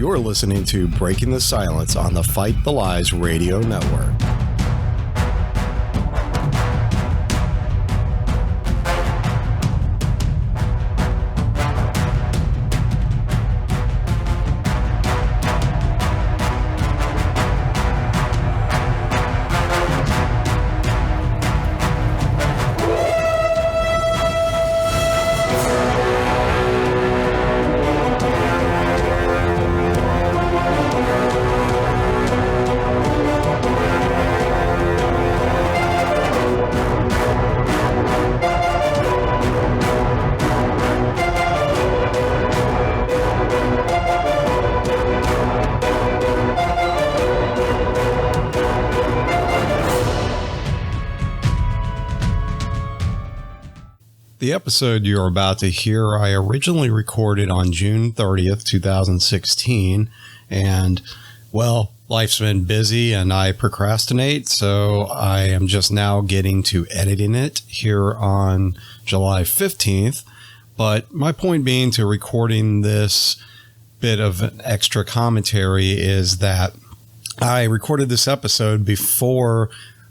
You're listening to Breaking the Silence on the Fight the Lies Radio Network. The episode you're about to hear, I originally recorded on June 30th, 2016, and, well, life's been busy and I procrastinate, so I am just now getting to editing it here on July 15th, but my point being to recording this bit of an extra commentary is that I recorded this episode before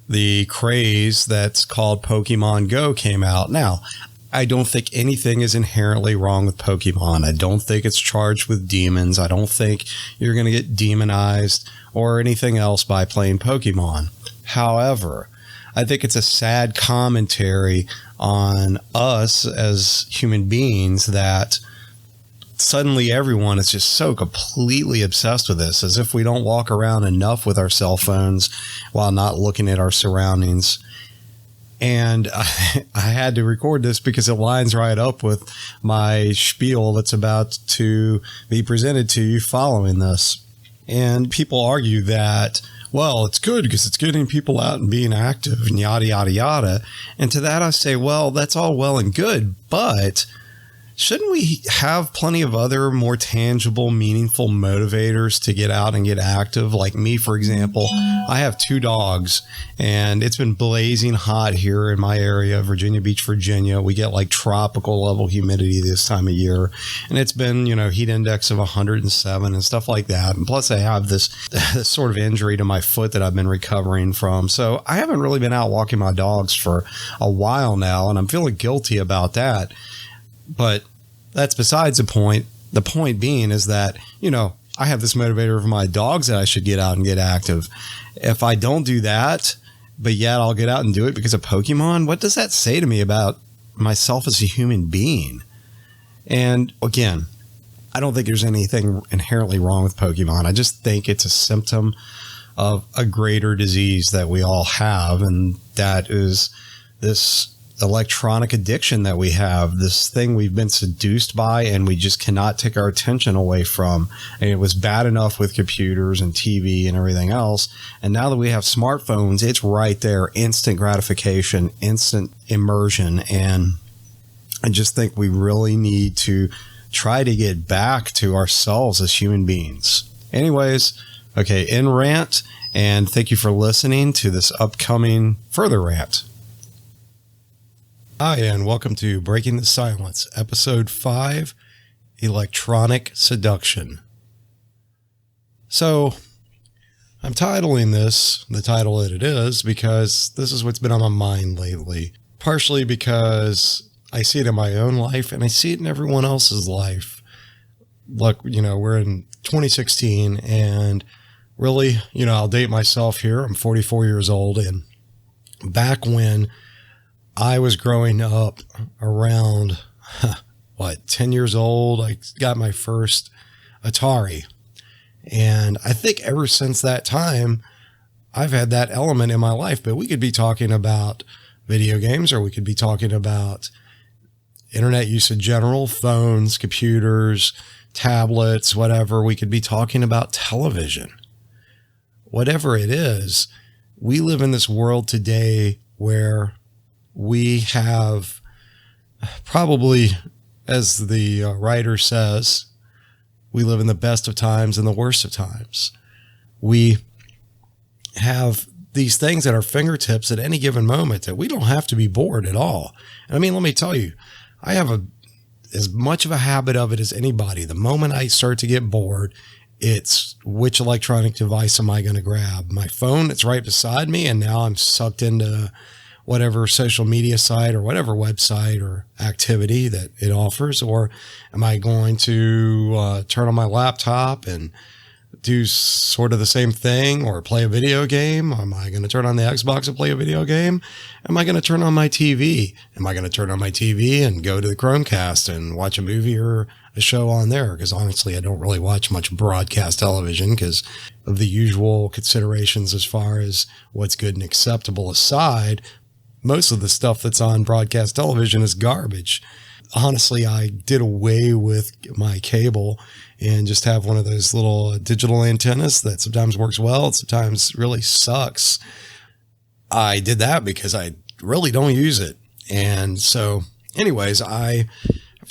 the craze that's called Pokemon Go came out. Now, I don't think anything is inherently wrong with Pokemon. I don't think it's charged with demons. I don't think you're going to get demonized or anything else by playing Pokemon. However, I think it's a sad commentary on us as human beings that suddenly everyone is just so completely obsessed with this, as if we don't walk around enough with our cell phones while not looking at our surroundings. And I had to record this because it lines right up with my spiel that's about to be presented to you following this. And people argue that, well, it's good because it's getting people out and being active and yada, yada, yada. And to that I say, well, that's all well and good, but shouldn't we have plenty of other more tangible, meaningful motivators to get out and get active? Like me, for example, I have 2 dogs and it's been blazing hot here in my area, Virginia Beach, Virginia. We get like tropical level humidity this time of year. And it's been, heat index of 107 and stuff like that. And plus I have this sort of injury to my foot that I've been recovering from. So I haven't really been out walking my dogs for a while now, and I'm feeling guilty about that. But that's besides the point. The point being is that, I have this motivator for my dogs that I should get out and get active. If I don't do that, but yet I'll get out and do it because of Pokemon, what does that say to me about myself as a human being? And again, I don't think there's anything inherently wrong with Pokemon. I just think it's a symptom of a greater disease that we all have, and that is this electronic addiction that we have, this thing we've been seduced by and we just cannot take our attention away from. And it was bad enough with computers and TV and everything else. And now that we have smartphones, it's right there, instant gratification, instant immersion. And I just think we really need to try to get back to ourselves as human beings. Anyways, okay, end rant, and thank you for listening to this upcoming further rant. Hi, and welcome to Breaking the Silence, Episode 5, Electronic Seduction. So, I'm titling this the title that it is because this is what's been on my mind lately. Partially because I see it in my own life and I see it in everyone else's life. Look, we're in 2016 and really, I'll date myself here. I'm 44 years old, and back when I was growing up around, 10 years old, I got my first Atari. And I think ever since that time, I've had that element in my life. But we could be talking about video games, or we could be talking about internet use in general, phones, computers, tablets, whatever. We could be talking about television. Whatever it is, we live in this world today where we have probably, as the writer says, we live in the best of times and the worst of times. We have these things at our fingertips at any given moment that we don't have to be bored at all. And I mean, let me tell you, I have as much of a habit of it as anybody. The moment I start to get bored, It's which electronic device am I going to grab? My phone that's right beside me, and now I'm sucked into whatever social media site or whatever website or activity that it offers? Or am I going to turn on my laptop and do sort of the same thing or play a video game? Am I going to turn on the Xbox and play a video game? Am I going to turn on my TV? Am I going to turn on my TV and go to the Chromecast and watch a movie or a show on there? Because honestly, I don't really watch much broadcast television because of the usual considerations as far as what's good and acceptable aside. Most of the stuff that's on broadcast television is garbage. Honestly, I did away with my cable and just have one of those little digital antennas that sometimes works well, sometimes really sucks. I did that because I really don't use it. And so anyways, I've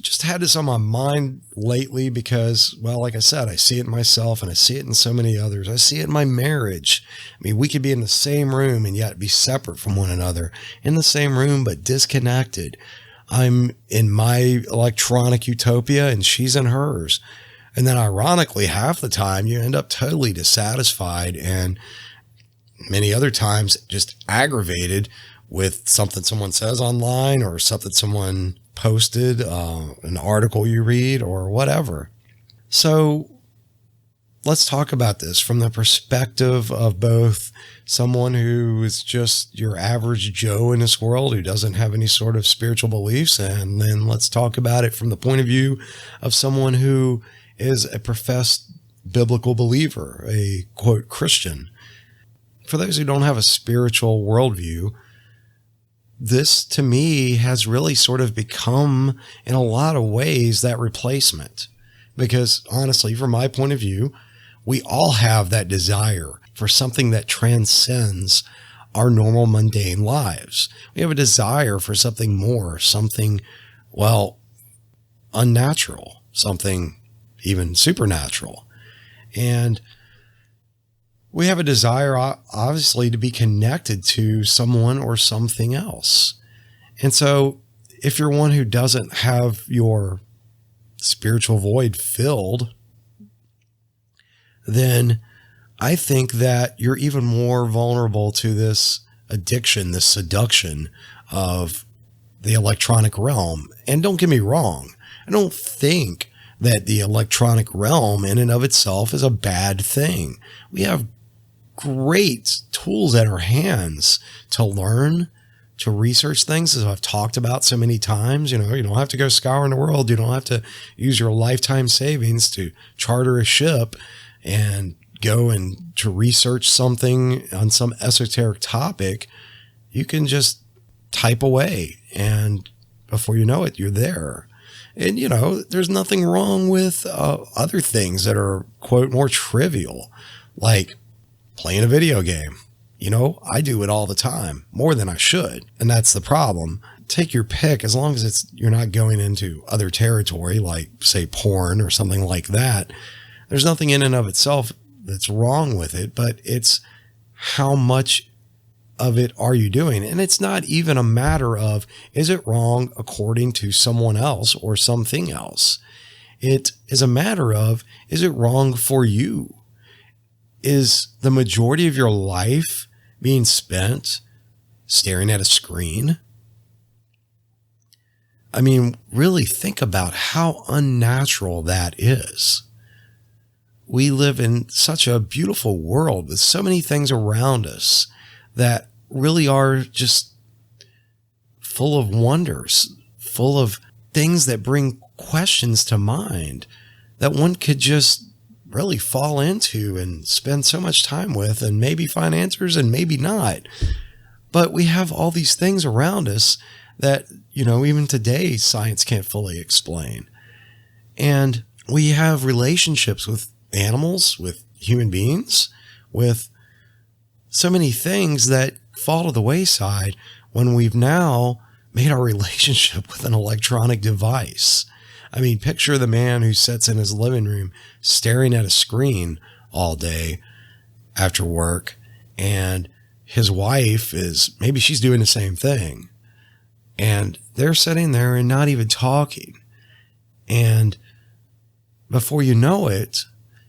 just had this on my mind lately because, well, like I said, I see it in myself and I see it in so many others. I see it in my marriage. I mean, we could be in the same room and yet be separate from one another, in the same room but disconnected. I'm in my electronic utopia and she's in hers. And then ironically, half the time you end up totally dissatisfied and many other times just aggravated with something someone says online or something someone posted, an article you read or whatever. So let's talk about this from the perspective of both someone who is just your average Joe in this world who doesn't have any sort of spiritual beliefs. And then let's talk about it from the point of view of someone who is a professed biblical believer, a quote Christian. For those who don't have a spiritual worldview, this to me has really sort of become in a lot of ways that replacement. Because honestly, from my point of view, we all have that desire for something that transcends our normal mundane lives. We have a desire for something more, something, well, unnatural, something even supernatural. And we have a desire, obviously, to be connected to someone or something else. And so if you're one who doesn't have your spiritual void filled, then I think that you're even more vulnerable to this addiction, this seduction of the electronic realm. And don't get me wrong, I don't think that the electronic realm in and of itself is a bad thing. We have great tools at our hands to learn, to research things, as I've talked about so many times. You know, you don't have to go scouring the world. You don't have to use your lifetime savings to charter a ship and go and to research something on some esoteric topic. You can just type away and before you know it, you're there. And, you know, there's nothing wrong with other things that are, quote, more trivial, like playing a video game. You know, I do it all the time, more than I should. And that's the problem. Take your pick, as long as you're not going into other territory, like, say, porn or something like that. There's nothing in and of itself that's wrong with it, but it's how much of it are you doing? And it's not even a matter of, is it wrong according to someone else or something else? It is a matter of, is it wrong for you? Is the majority of your life being spent staring at a screen? I mean, really think about how unnatural that is. We live in such a beautiful world with so many things around us that really are just full of wonders, full of things that bring questions to mind that one could just really fall into and spend so much time with and maybe find answers and maybe not. But we have all these things around us that, you know, even today, science can't fully explain. And we have relationships with animals, with human beings, with so many things that fall to the wayside when we've now made our relationship with an electronic device. I mean, picture the man who sits in his living room staring at a screen all day after work, and his wife is, maybe she's doing the same thing, and they're sitting there and not even talking. And before you know it,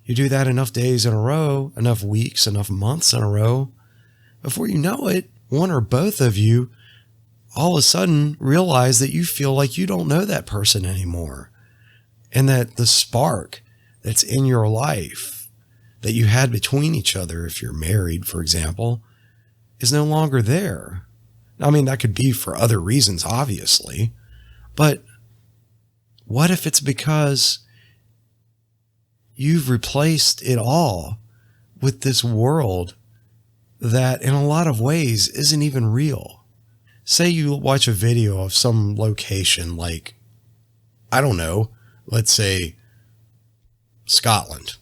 You do that enough days in a row, enough weeks, enough months in a row, before you know it, one or both of you all of a sudden realize that you feel like you don't know that person anymore. And that the spark that's in your life that you had between each other, if you're married, for example, is no longer there. I mean, that could be for other reasons, obviously, but what if it's because you've replaced it all with this world that in a lot of ways isn't even real? Say you watch a video of some location like, I don't know, let's say Scotland.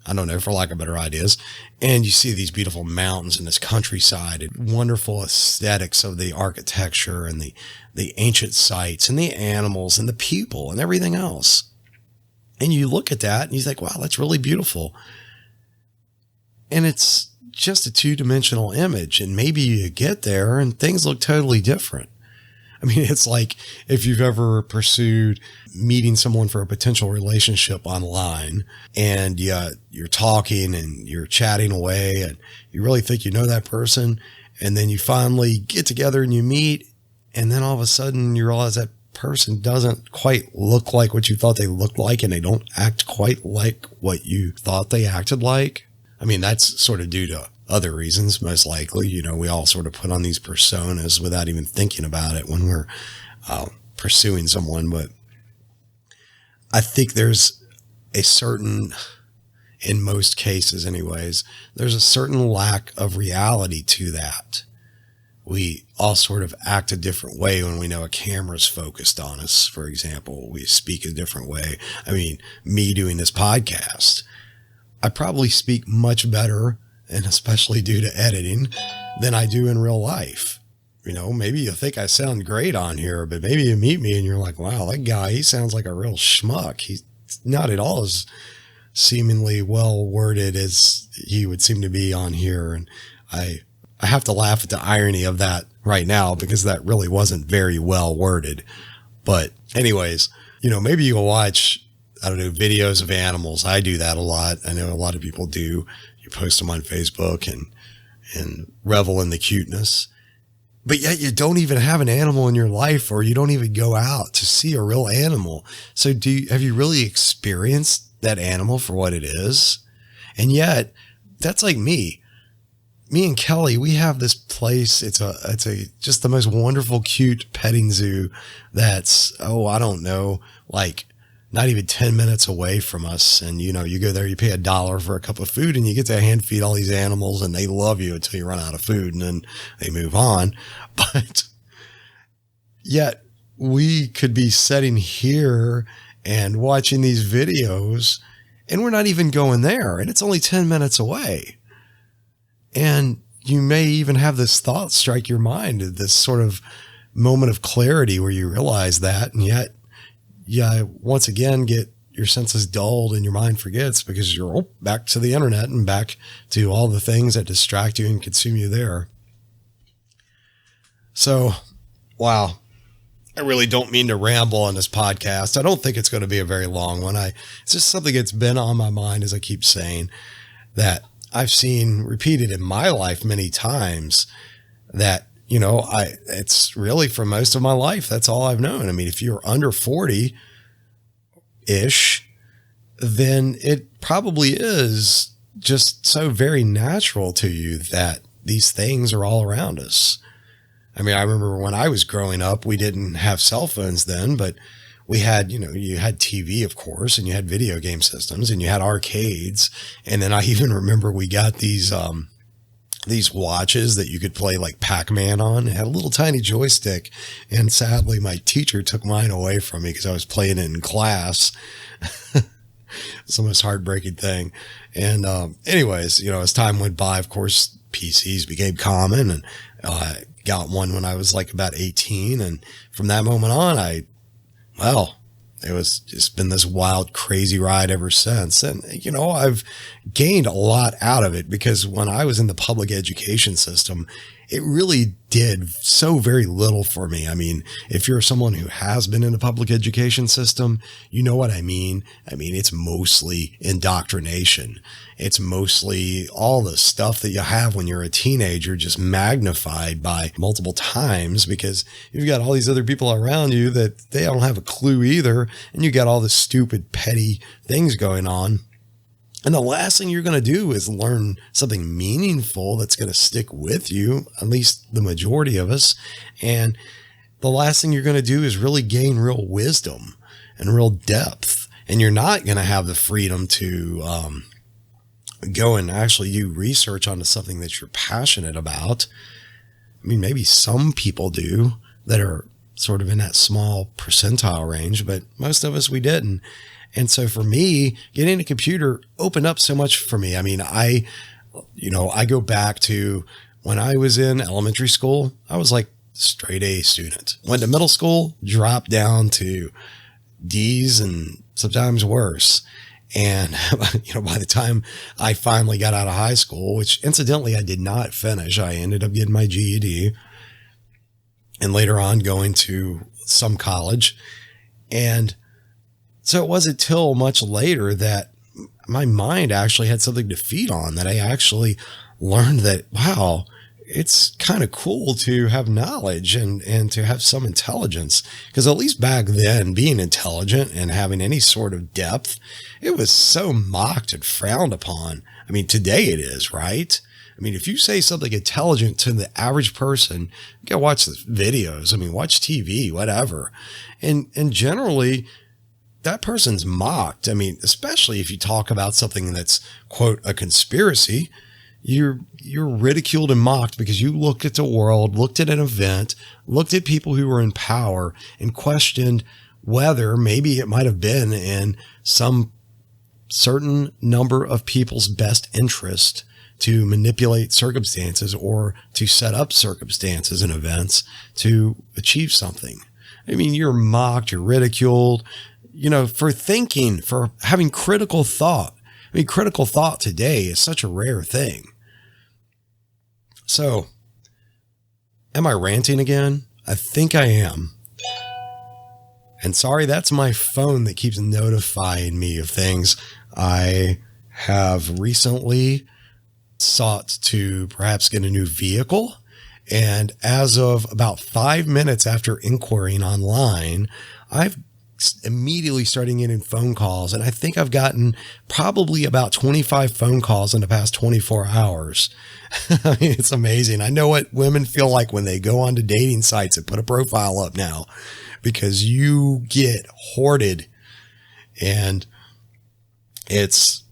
I don't know, for lack of better ideas. And you see these beautiful mountains and this countryside and wonderful aesthetics of the architecture and the ancient sites and the animals and the people and everything else. And you look at that and you think, wow, that's really beautiful. And it's just a two-dimensional image. And maybe you get there and things look totally different. I mean, it's like if you've ever pursued meeting someone for a potential relationship online and you're talking and you're chatting away and you really think you know that person. And then you finally get together and you meet. And then all of a sudden you realize that person doesn't quite look like what you thought they looked like. And they don't act quite like what you thought they acted like. I mean, that's sort of due to other reasons, most likely. You know, we all sort of put on these personas without even thinking about it when we're pursuing someone. But I think there's a certain, in most cases anyways, there's a certain lack of reality to that. We all sort of act a different way when we know a camera's focused on us, for example. We speak a different way. I mean, me doing this podcast, I probably speak much better, and especially due to editing, than I do in real life. You know, maybe you think I sound great on here, but maybe you meet me and you're like, wow, that guy, he sounds like a real schmuck. He's not at all as seemingly well worded as he would seem to be on here. And I have to laugh at the irony of that right now because that really wasn't very well worded. But anyways, you know, maybe you'll watch, I don't know, videos of animals. I do that a lot. I know a lot of people do. You post them on Facebook and revel in the cuteness, but yet you don't even have an animal in your life, or you don't even go out to see a real animal. So have you really experienced that animal for what it is? And yet that's like me and Kelly, we have this place. It's just the most wonderful, cute petting zoo. That's, I don't know, like not even 10 minutes away from us. And, you know, you go there, you pay $1 for a cup of food and you get to hand feed all these animals and they love you until you run out of food and then they move on. But yet we could be sitting here and watching these videos and we're not even going there and it's only 10 minutes away. And you may even have this thought strike your mind, this sort of moment of clarity where you realize that, and yet once again get your senses dulled and your mind forgets because you're back to the internet and back to all the things that distract you and consume you there. So, wow. I really don't mean to ramble on this podcast. I don't think it's going to be a very long one. It's just something that's been on my mind, as I keep saying, that I've seen repeated in my life many times that, you know, it's really for most of my life, that's all I've known. I mean, if you're under 40-ish, then it probably is just so very natural to you that these things are all around us. I mean, I remember when I was growing up, we didn't have cell phones then, but we had, you know, you had TV, of course, and you had video game systems and you had arcades. And then I even remember we got these watches that you could play like Pac-Man on. It had a little tiny joystick. And sadly, my teacher took mine away from me because I was playing it in class. It's the most heartbreaking thing. And anyways, you know, as time went by, of course, PCs became common, and I got one when I was like about 18. And from that moment on, it was just been this wild, crazy ride ever since. And, you know, I've gained a lot out of it because when I was in the public education system, it really did so very little for me. I mean, if you're someone who has been in the public education system, you know what I mean. I mean, it's mostly indoctrination. It's mostly all the stuff that you have when you're a teenager, just magnified by multiple times, because you've got all these other people around you that they don't have a clue either. And you got all this stupid, petty things going on. And the last thing you're going to do is learn something meaningful that's going to stick with you, at least the majority of us. And the last thing you're going to do is really gain real wisdom and real depth. And you're not going to have the freedom to go and actually do research onto something that you're passionate about. I mean, maybe some people do that are sort of in that small percentile range, but most of us, we didn't. And so for me, getting a computer opened up so much for me. I mean, I go back to when I was in elementary school, I was like straight A student. Went to middle school, dropped down to D's and sometimes worse. And, by the time I finally got out of high school, which incidentally I did not finish, I ended up getting my GED and later on going to some college. And so it wasn't till much later that my mind actually had something to feed on, that I actually learned that, wow, it's kind of cool to have knowledge and to have some intelligence. Because at least back then, being intelligent and having any sort of depth, it was so mocked and frowned upon. I mean, today it is, right? I mean, if you say something intelligent to the average person, you gotta watch the videos. I mean, watch TV, whatever. And generally, that person's mocked. I mean, especially if you talk about something that's, quote, a conspiracy, you're ridiculed and mocked because you looked at the world, looked at an event, looked at people who were in power and questioned whether maybe it might have been in some certain number of people's best interest to manipulate circumstances or to set up circumstances and events to achieve something. I mean, you're mocked, you're ridiculed, for thinking, for having critical thought. I mean, critical thought today is such a rare thing. So, am I ranting again? I think I am. And sorry, that's my phone that keeps notifying me of things. I have recently sought to perhaps get a new vehicle. And as of about 5 minutes after inquiring online, I've immediately starting getting phone calls. And I think I've gotten probably about 25 phone calls in the past 24 hours. I mean, it's amazing. I know what women feel like when they go onto dating sites and put a profile up now, because you get hoarded and it's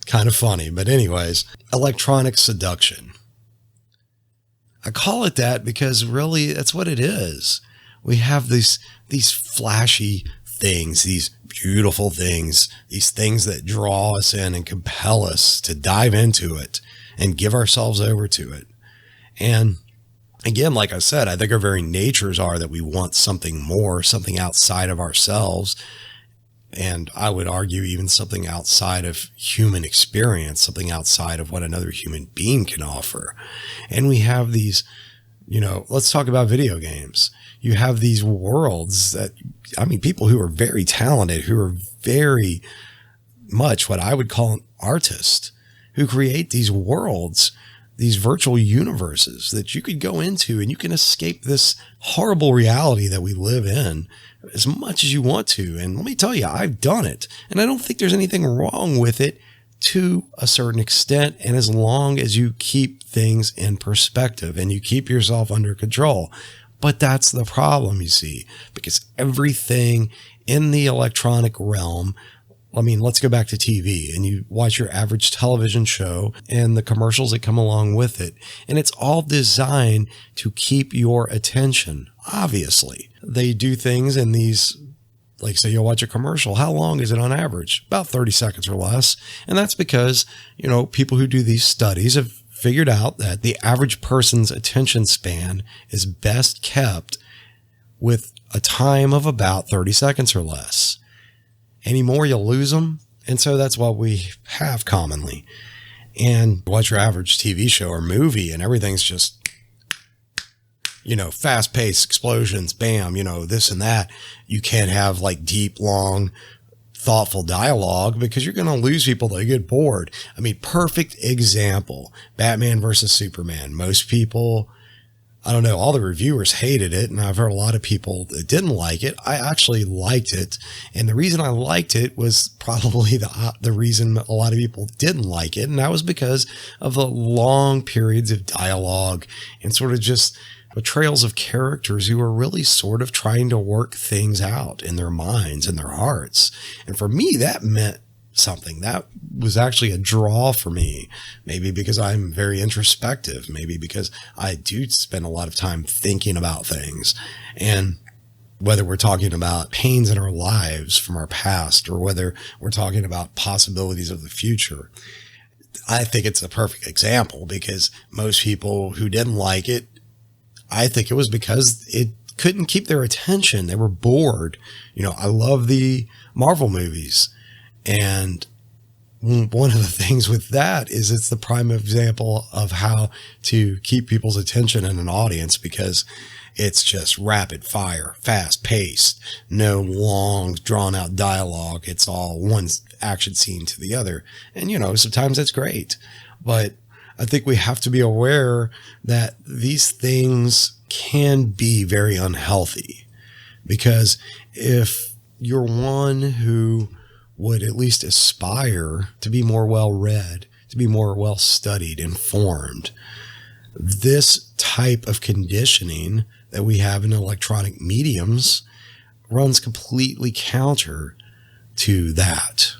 kind of funny. But anyways, electronic seduction. I call it that because really that's what it is. We have these flashy things, these beautiful things, these things that draw us in and compel us to dive into it and give ourselves over to it. And again, like I said, I think our very natures are that we want something more, something outside of ourselves. And I would argue even something outside of human experience, something outside of what another human being can offer. And we have these, let's talk about video games. You have these worlds that, people who are very talented, who are very much what I would call an artist, who create these worlds, these virtual universes that you could go into and you can escape this horrible reality that we live in as much as you want to. And let me tell you, I've done it. And I don't think there's anything wrong with it to a certain extent. And as long as you keep things in perspective and you keep yourself under control. But that's the problem, you see, because everything in the electronic realm, let's go back to TV and you watch your average television show and the commercials that come along with it. And it's all designed to keep your attention. Obviously, they do things in these, like say you'll watch a commercial. How long is it on average? About 30 seconds or less. And that's because, people who do these studies have figured out that the average person's attention span is best kept with a time of about 30 seconds or less. Any more, you'll lose them. And so that's what we have commonly. And watch your average TV show or movie and everything's just fast paced explosions, bam, this and that. You can't have like deep, long, thoughtful dialogue because you're going to lose people. They get bored. I mean, perfect example, Batman versus Superman. Most people, I don't know, all the reviewers hated it, and I've heard a lot of people that didn't like it. I actually liked it, and the reason I liked it was probably the reason a lot of people didn't like it, and that was because of the long periods of dialogue and sort of just portrayals of characters who are really sort of trying to work things out in their minds and their hearts. And for me, that meant something. That was actually a draw for me, maybe because I'm very introspective, maybe because I do spend a lot of time thinking about things. And whether we're talking about pains in our lives from our past or whether we're talking about possibilities of the future, I think it's a perfect example because most people who didn't like it, I think it was because it couldn't keep their attention. They were bored. I love the Marvel movies. And one of the things with that is it's the prime example of how to keep people's attention in an audience because it's just rapid fire, fast paced, no long drawn out dialogue. It's all one action scene to the other. And, sometimes that's great, but I think we have to be aware that these things can be very unhealthy because if you're one who would at least aspire to be more well-read, to be more well-studied, informed, this type of conditioning that we have in electronic mediums runs completely counter to that.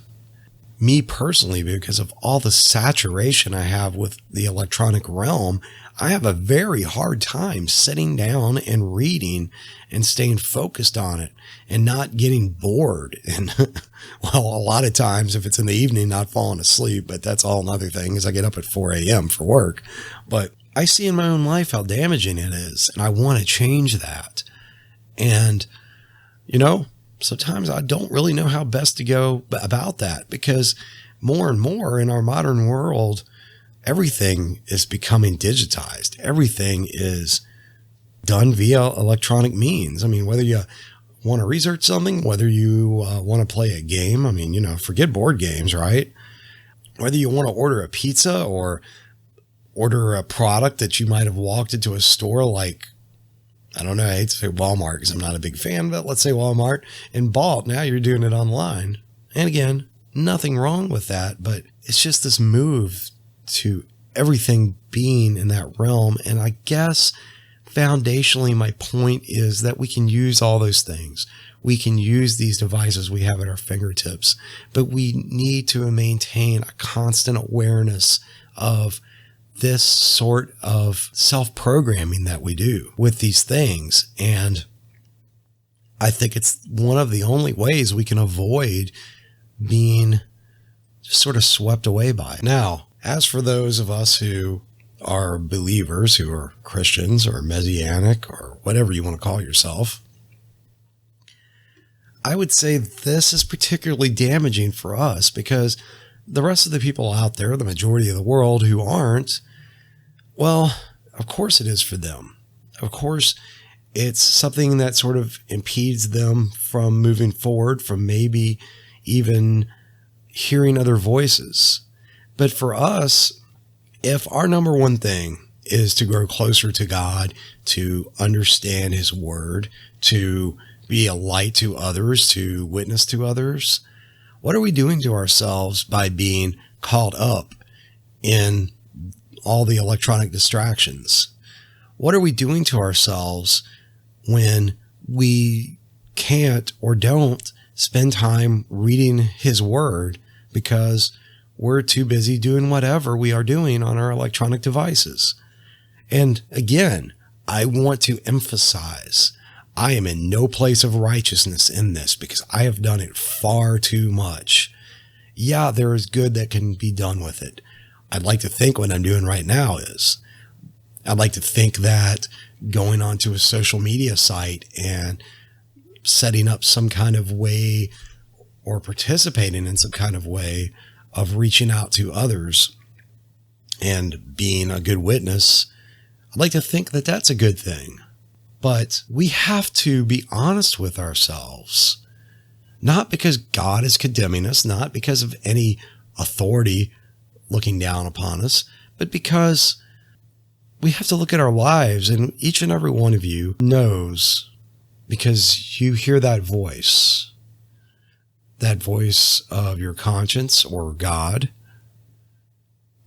Me personally, because of all the saturation I have with the electronic realm, I have a very hard time sitting down and reading and staying focused on it and not getting bored. And well, a lot of times if it's in the evening, not falling asleep, but that's all another thing is I get up at 4 a.m. for work. But I see in my own life how damaging it is. And I want to change that. And, sometimes I don't really know how best to go about that because more and more in our modern world, everything is becoming digitized. Everything is done via electronic means. I mean, whether you want to research something, whether you want to play a game, forget board games, right? Whether you want to order a pizza or order a product that you might have walked into a store like, I don't know, I hate to say Walmart because I'm not a big fan, but let's say Walmart and bought. Now you're doing it online. And again, nothing wrong with that, but it's just this move to everything being in that realm. And I guess foundationally, my point is that we can use all those things. We can use these devices we have at our fingertips, but we need to maintain a constant awareness of this sort of self-programming that we do with these things. And I think it's one of the only ways we can avoid being just sort of swept away by it. Now, as for those of us who are believers, who are Christians or Messianic or whatever you want to call yourself, I would say this is particularly damaging for us because the rest of the people out there, the majority of the world who aren't, well, of course it is for them. Of course, it's something that sort of impedes them from moving forward, from maybe even hearing other voices. But for us, if our number one thing is to grow closer to God, to understand His Word, to be a light to others, to witness to others, what are we doing to ourselves by being caught up in all the electronic distractions? What are we doing to ourselves when we can't or don't spend time reading His Word because we're too busy doing whatever we are doing on our electronic devices? And again, I want to emphasize, I am in no place of righteousness in this because I have done it far too much. Yeah, there is good that can be done with it. I'd like to think what I'm doing right now is, I'd like to think that going onto a social media site and setting up some kind of way or participating in some kind of way of reaching out to others and being a good witness, I'd like to think that that's a good thing. But we have to be honest with ourselves, not because God is condemning us, not because of any authority looking down upon us, but because we have to look at our lives, and each and every one of you knows, because you hear that voice of your conscience or God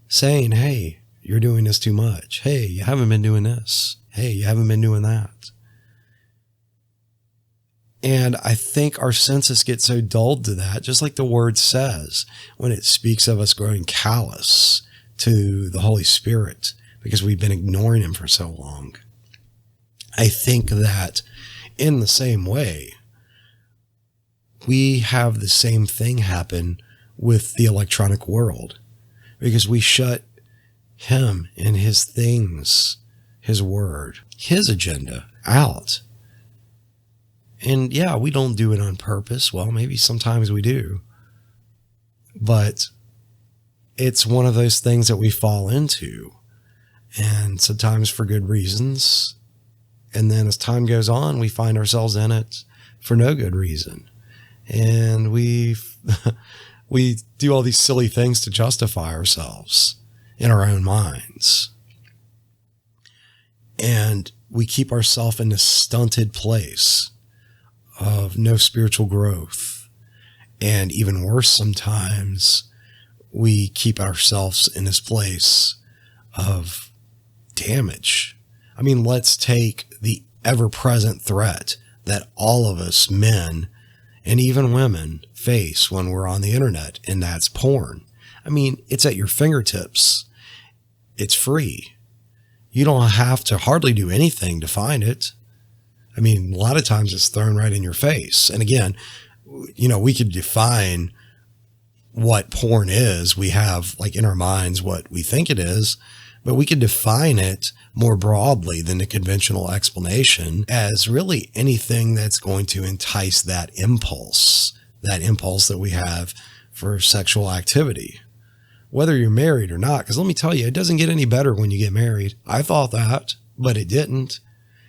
saying, hey, you're doing this too much. Hey, you haven't been doing this. Hey, you haven't been doing that. And I think our senses get so dulled to that, just like the word says, when it speaks of us growing callous to the Holy Spirit, because we've been ignoring him for so long. I think that in the same way, we have the same thing happen with the electronic world, because we shut him and his things, his word, his agenda out. And yeah, we don't do it on purpose. Well, maybe sometimes we do, but it's one of those things that we fall into, and sometimes for good reasons. And then as time goes on, we find ourselves in it for no good reason. And we do all these silly things to justify ourselves in our own minds. And we keep ourselves in this stunted place of no spiritual growth. And even worse, sometimes we keep ourselves in this place of damage. I mean, let's take the ever-present threat that all of us men and even women face when we're on the internet, and that's porn. I mean, it's at your fingertips. It's free. You don't have to hardly do anything to find it. I mean, a lot of times it's thrown right in your face. And again, you know, we could define what porn is. We have like in our minds what we think it is, but we could define it more broadly than the conventional explanation as really anything that's going to entice that impulse that we have for sexual activity, whether you're married or not. Because let me tell you, it doesn't get any better when you get married. I thought that, but it didn't.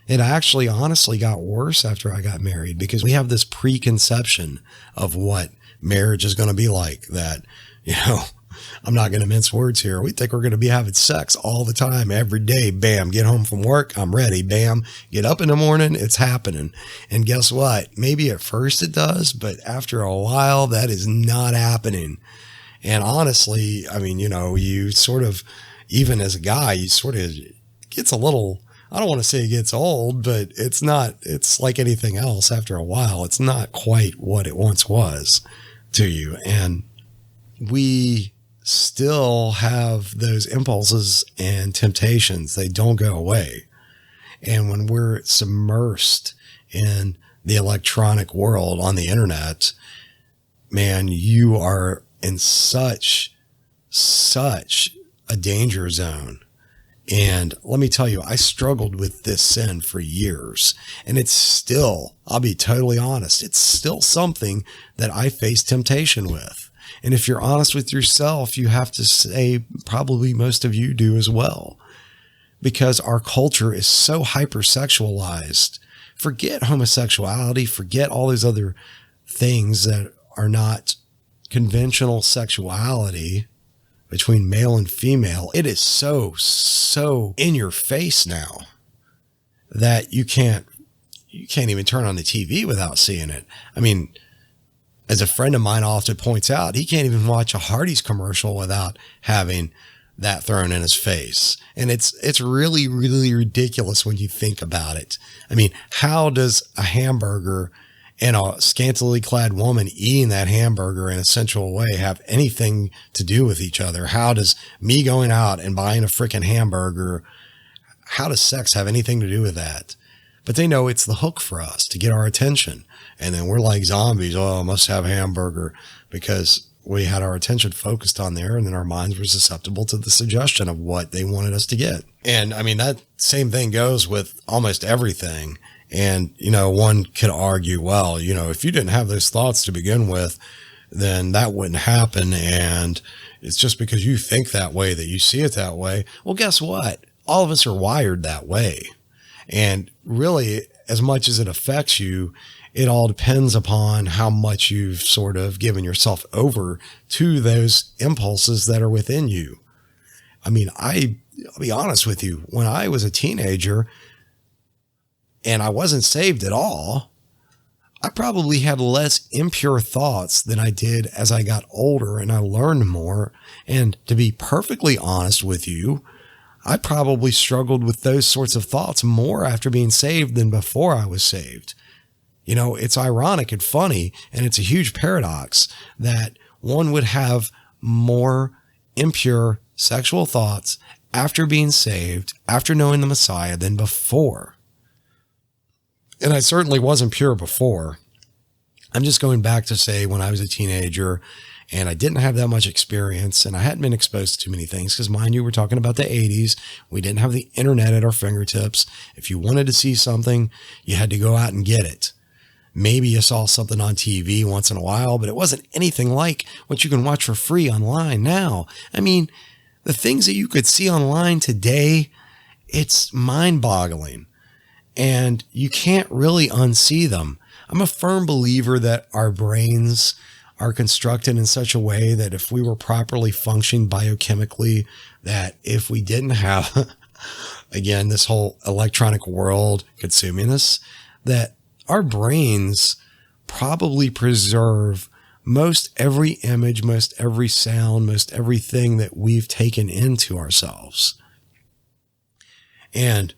It actually honestly got worse after I got married, because we have this preconception of what marriage is going to be like, that, you know, I'm not going to mince words here. We think we're going to be having sex all the time, every day. Bam, get home from work, I'm ready. Bam, get up in the morning, it's happening. And guess what? Maybe at first it does, but after a while, that is not happening. And honestly, I mean, you know, you sort of, even as a guy, you sort of gets a little, I don't want to say it gets old, but it's not, it's like anything else. After a while, it's not quite what it once was to you. And we still have those impulses and temptations. They don't go away. And when we're submersed in the electronic world on the internet, man, you are in such a danger zone. And let me tell you, I struggled with this sin for years, and it's still, I'll be totally honest, it's still something that I face temptation with. And if you're honest with yourself, you have to say probably most of you do as well, because our culture is so hypersexualized. Forget homosexuality, forget all these other things that are not conventional sexuality between male and female. It is so in your face now that you can't even turn on the TV without seeing it. I mean, as a friend of mine often points out, he can't even watch a Hardee's commercial without having that thrown in his face. And it's really, really ridiculous when you think about it. I mean, how does a hamburger and a scantily clad woman eating that hamburger in a sensual way have anything to do with each other? How does me going out and buying a freaking hamburger, how does sex have anything to do with that? But they know it's the hook for us to get our attention. And then we're like zombies. Oh, I must have hamburger, because we had our attention focused on there, and then our minds were susceptible to the suggestion of what they wanted us to get. And I mean, that same thing goes with almost everything. And, you know, one could argue, well, you know, if you didn't have those thoughts to begin with, then that wouldn't happen. And it's just because you think that way that you see it that way. Well, guess what? All of us are wired that way. And really, as much as it affects you, it all depends upon how much you've sort of given yourself over to those impulses that are within you. I mean, I'll be honest with you, when I was a teenager and I wasn't saved at all, I probably had less impure thoughts than I did as I got older and I learned more. And to be perfectly honest with you, I probably struggled with those sorts of thoughts more after being saved than before I was saved. You know, it's ironic and funny, and it's a huge paradox that one would have more impure sexual thoughts after being saved, after knowing the Messiah, than before. And I certainly wasn't pure before. I'm just going back to say when I was a teenager and I didn't have that much experience and I hadn't been exposed to too many things because, mind you, we're talking about the 80s. We didn't have the internet at our fingertips. If you wanted to see something, you had to go out and get it. Maybe you saw something on TV once in a while, but it wasn't anything like what you can watch for free online now. I mean, the things that you could see online today, it's mind-boggling. And you can't really unsee them. I'm a firm believer that our brains are constructed in such a way that if we were properly functioning biochemically, that if we didn't have, again, this whole electronic world consuming us, that our brains probably preserve most every image, most every sound, most everything that we've taken into ourselves. And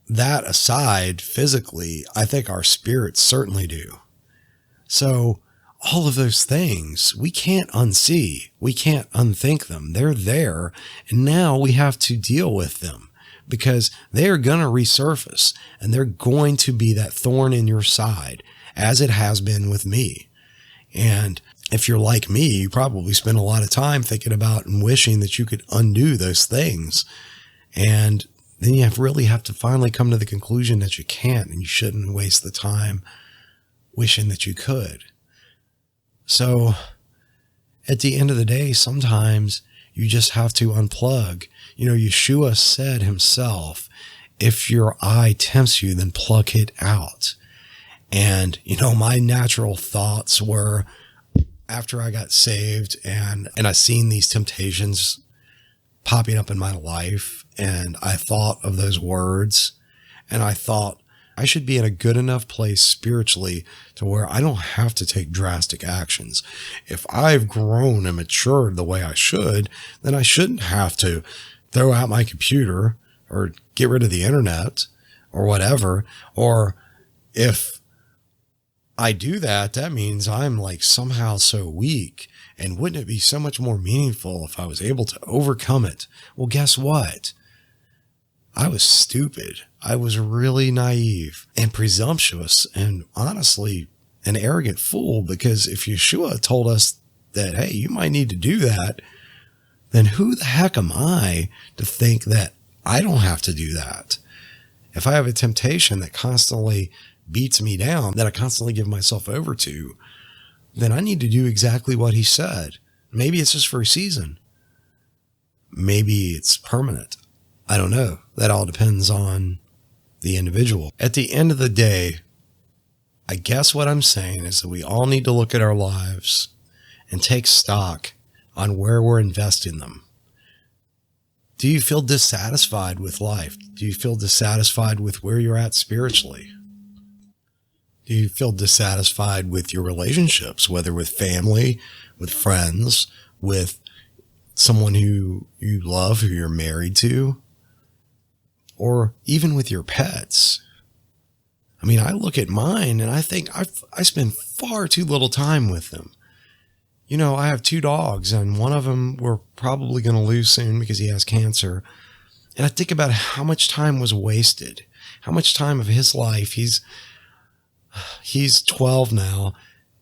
that aside, physically, I think our spirits certainly do. So all of those things, we can't unsee. We can't unthink them. They're there. And now we have to deal with them because they're going to resurface and they're going to be that thorn in your side, as it has been with me. And if you're like me, you probably spend a lot of time thinking about and wishing that you could undo those things. And then you really have to finally come to the conclusion that you can't, and you shouldn't waste the time wishing that you could. So at the end of the day, sometimes you just have to unplug. You know, Yeshua said himself, if your eye tempts you, then pluck it out. And, you know, my natural thoughts were, after I got saved and I seen these temptations popping up in my life, and I thought of those words, and I thought I should be in a good enough place spiritually to where I don't have to take drastic actions. If I've grown and matured the way I should, then I shouldn't have to throw out my computer or get rid of the internet or whatever. Or if I do that, that means I'm like somehow so weak. And wouldn't it be so much more meaningful if I was able to overcome it? Well, guess what? I was stupid. I was really naive and presumptuous and honestly an arrogant fool, because if Yeshua told us that, hey, you might need to do that, then who the heck am I to think that I don't have to do that? If I have a temptation that constantly beats me down, that I constantly give myself over to, then I need to do exactly what he said. Maybe it's just for a season. Maybe it's permanent. I don't know. That all depends on the individual. At the end of the day, I guess what I'm saying is that we all need to look at our lives and take stock on where we're investing them. Do you feel dissatisfied with life? Do you feel dissatisfied with where you're at spiritually? Do you feel dissatisfied with your relationships, whether with family, with friends, with someone who you love, who you're married to, or even with your pets? I mean, I look at mine and I think I spend far too little time with them. You know, I have 2 dogs, and one of them we're probably going to lose soon because he has cancer. And I think about how much time was wasted, how much time of his life, he's 12 now,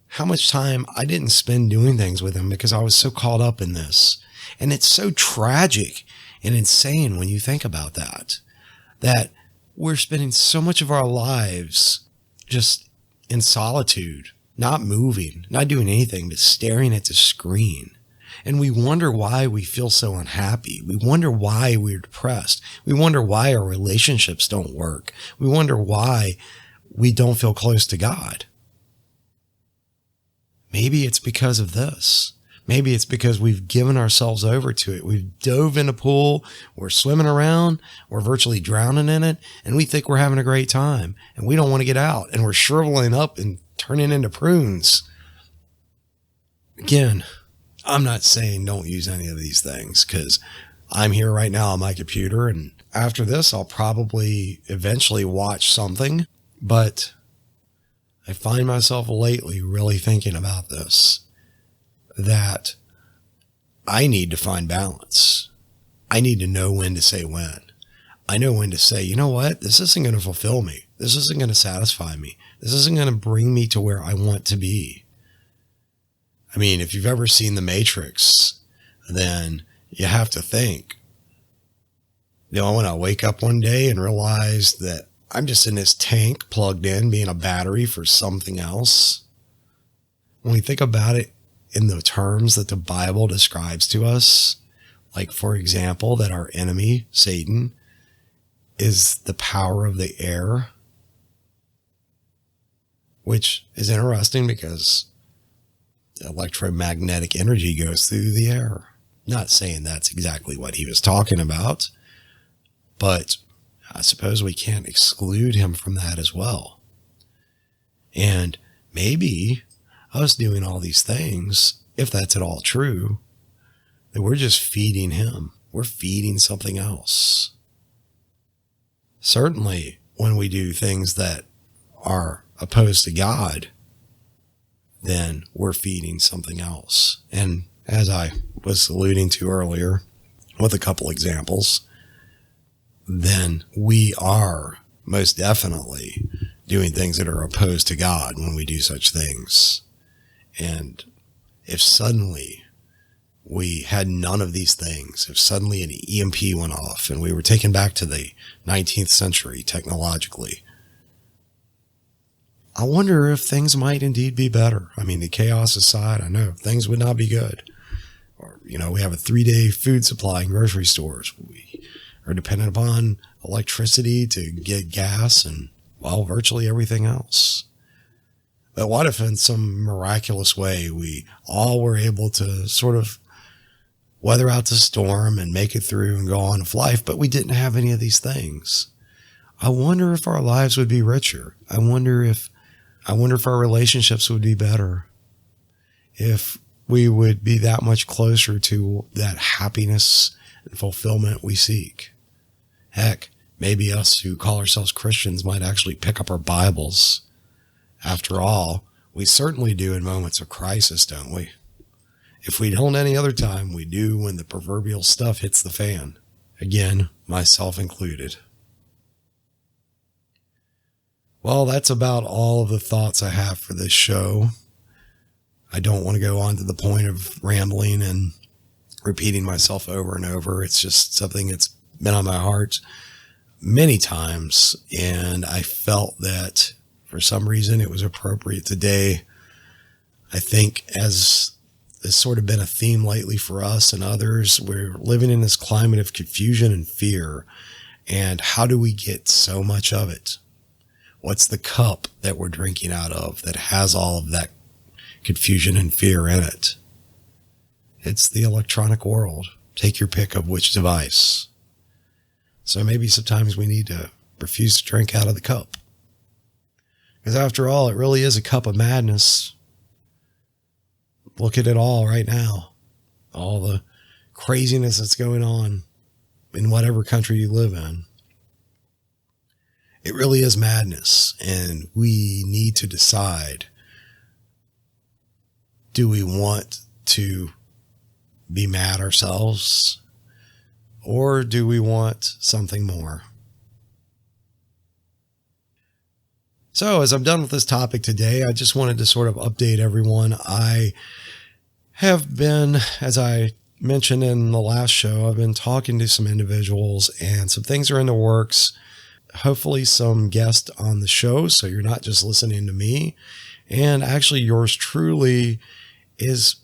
how much time I didn't spend doing things with him because I was so caught up in this. And it's so tragic and insane when you think about that we're spending so much of our lives just in solitude, not moving, not doing anything, but staring at the screen. And we wonder why we feel so unhappy. We wonder why we're depressed. We wonder why our relationships don't work. We wonder why we don't feel close to God. Maybe it's because of this. Maybe it's because we've given ourselves over to it. We've dove in a pool, we're swimming around, we're virtually drowning in it, and we think we're having a great time, and we don't want to get out, and we're shriveling up and turning into prunes. Again, I'm not saying don't use any of these things, because I'm here right now on my computer, and after this, I'll probably eventually watch something, but I find myself lately really thinking about this, that I need to find balance. I need to know when to say when. I know when to say, you know what? This isn't going to fulfill me. This isn't going to satisfy me. This isn't going to bring me to where I want to be. I mean, if you've ever seen The Matrix, then you have to think, you know, when I wake up one day and realize that I'm just in this tank plugged in, being a battery for something else. When we think about it in the terms that the Bible describes to us, like, for example, that our enemy, Satan, is the power of the air, which is interesting because electromagnetic energy goes through the air. Not saying that's exactly what he was talking about, but I suppose we can't exclude him from that as well. And maybe us doing all these things, if that's at all true, that we're just feeding him. We're feeding something else. Certainly, when we do things that are opposed to God, then we're feeding something else. And as I was alluding to earlier, with a couple examples, then we are most definitely doing things that are opposed to God when we do such things. And if suddenly we had none of these things, if suddenly an EMP went off and we were taken back to the 19th century technologically, I wonder if things might indeed be better. I mean, the chaos aside, I know things would not be good. Or, you know, we have a 3-day food supply in grocery stores. We are dependent upon electricity to get gas and, well, virtually everything else. But what if in some miraculous way we all were able to sort of weather out the storm and make it through and go on with life, but we didn't have any of these things? I wonder if our lives would be richer. I wonder if our relationships would be better. If we would be that much closer to that happiness and fulfillment we seek. Heck, maybe us who call ourselves Christians might actually pick up our Bibles. After all, we certainly do in moments of crisis, don't we? If we don't any other time, we do when the proverbial stuff hits the fan. Again, myself included. Well, that's about all of the thoughts I have for this show. I don't want to go on to the point of rambling and repeating myself over and over. It's just something that's been on my heart many times, and I felt that for some reason it was appropriate today. I think, as has sort of been a theme lately for us and others, we're living in this climate of confusion and fear. And how do we get so much of it? What's the cup that we're drinking out of that has all of that confusion and fear in it? It's the electronic world. Take your pick of which device. So maybe sometimes we need to refuse to drink out of the cup. Because after all, it really is a cup of madness. Look at it all right now. All the craziness that's going on in whatever country you live in. It really is madness, and we need to decide, do we want to be mad ourselves, or do we want something more? So as I'm done with this topic today, I just wanted to sort of update everyone. I have been, as I mentioned in the last show, I've been talking to some individuals, and some things are in the works. Hopefully some guests on the show, so you're not just listening to me. And actually yours truly is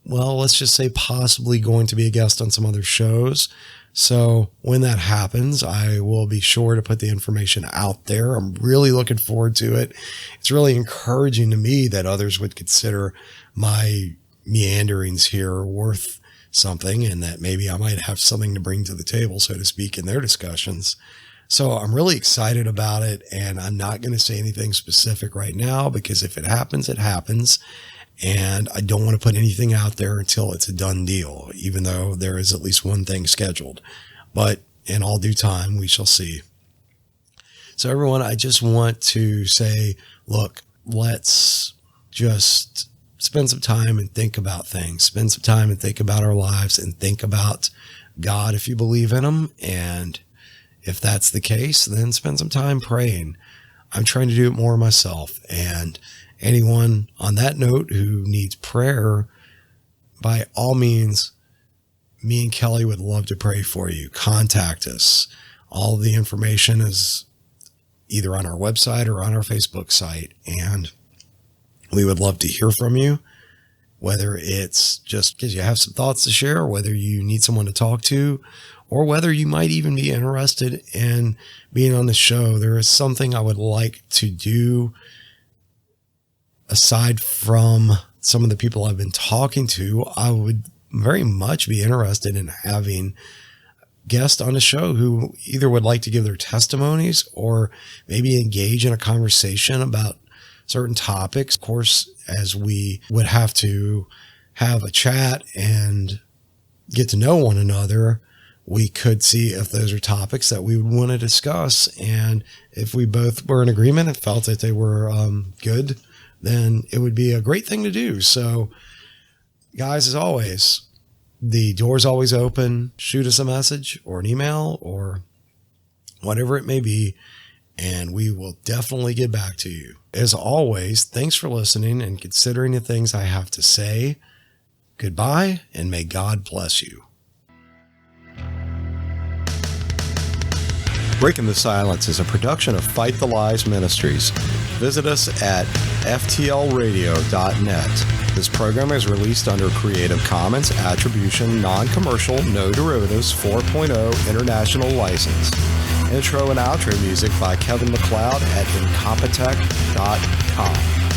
well, let's just say possibly going to be a guest on some other shows. So when that happens, I will be sure to put the information out there. I'm really looking forward to it. It's really encouraging to me that others would consider my meanderings here worth something, and that maybe I might have something to bring to the table, so to speak, in their discussions. So I'm really excited about it, and I'm not going to say anything specific right now, because if it happens, it happens. And I don't want to put anything out there until it's a done deal, even though there is at least one thing scheduled. But in all due time, we shall see. So everyone, I just want to say, look, let's just spend some time and think about things. Spend some time and think about our lives, and think about God if you believe in him. And if that's the case, then spend some time praying. I'm trying to do it more myself. And anyone on that note who needs prayer, by all means, me and Kelly would love to pray for you. Contact us. All the information is either on our website or on our Facebook site. And we would love to hear from you, whether it's just because you have some thoughts to share, whether you need someone to talk to, or whether you might even be interested in being on the show. There is something I would like to do aside from some of the people I've been talking to. I would very much be interested in having guests on the show who either would like to give their testimonies or maybe engage in a conversation about certain topics. Of course, as we would have to have a chat and get to know one another, we could see if those are topics that we would want to discuss. And if we both were in agreement and felt that they were good, then it would be a great thing to do. So guys, as always, the door's always open. Shoot us a message or an email or whatever it may be, and we will definitely get back to you. As always, thanks for listening and considering the things I have to say. Goodbye, and may God bless you. Breaking the Silence is a production of Fight the Lies Ministries. Visit us at ftlradio.net. This program is released under Creative Commons Attribution, Non-Commercial, No Derivatives 4.0 International License. Intro and outro music by Kevin MacLeod at incompetech.com.